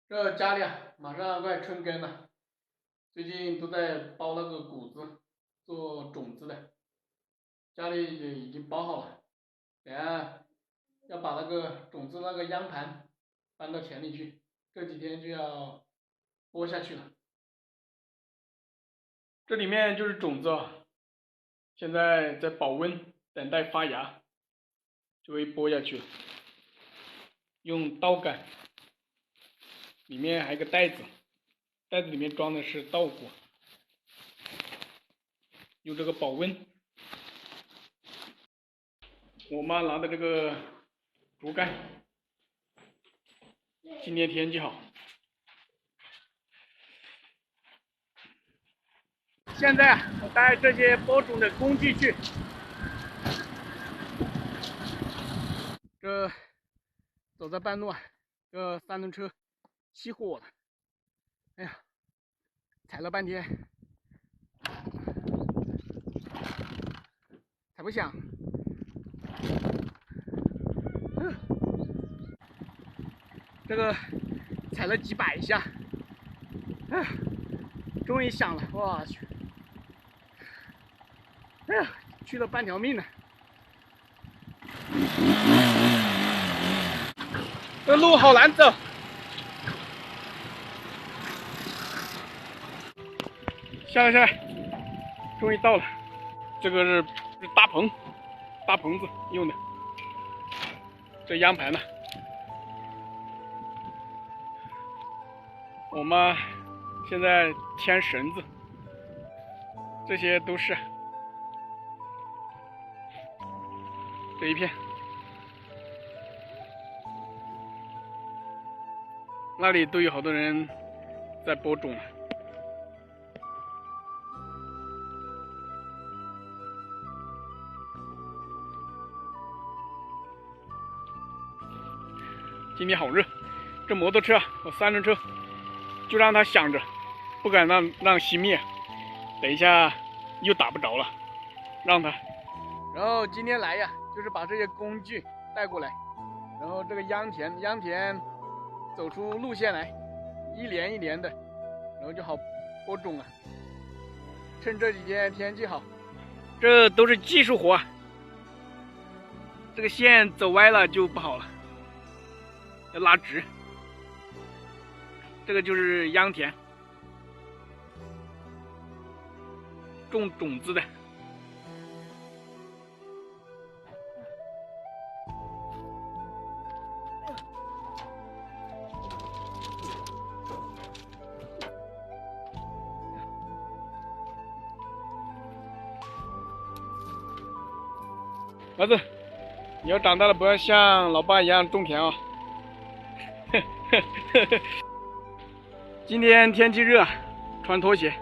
这家里啊，马上快春耕了，最近都在包那个谷子，做种子的，家里也已经包好了，等下要把那个种子那个秧盘搬到田里去，这几天就要播下去了。这里面就是种子啊，现在在保温，等待发芽，就会播下去了。用稻杆，里面还有个袋子，袋子里面装的是稻谷，用这个保温。我妈拿的这个竹竿，今天天气好。现在啊，我带这些播种的工具去。这走在半路啊，这三轮车熄火了。哎呀，踩了半天，踩不响。这个踩了几百下，哎呀，终于响了！我去，哎呀，去了半条命了。这路好难走。下来下来，终于到了。这个是大棚子用的，这秧盘呢。我妈现在牵绳子，这些都是这一片，那里都有好多人在播种了。今天好热，这摩托车啊，我三轮车就让它响着，不敢让熄灭，等一下又打不着了，让它。然后今天来呀，就是把这些工具带过来，然后这个秧田走出路线来，一连一连的，然后就好播种了。趁这几天天气好，这都是技术活啊，这个线走歪了就不好了，要拉直。这个就是秧田，种种子的。儿子，你要长大了不要像老爸一样种田啊！今天天气热，穿拖鞋。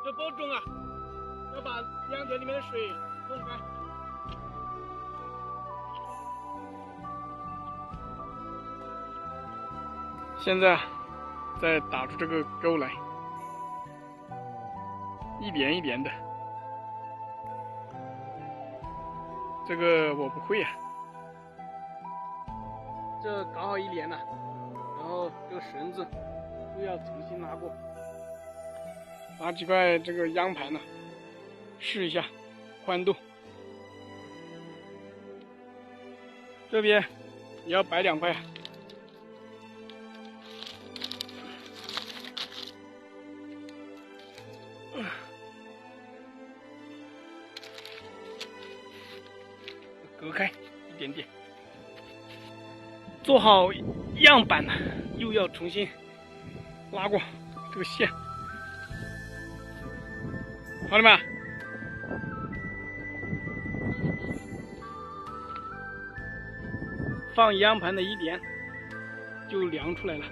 这播种啊，要把秧田里面的水弄干。现在再打出这个沟来，一连一连的。这个我不会呀。这搞好一连了，然后这个绳子又要重新拉过，拿几块这个秧盘呢，试一下宽度。这边也要摆2块。隔开一点点，做好样板了，又要重新拉过这个线。好了吗？放秧盘的一点就量出来了。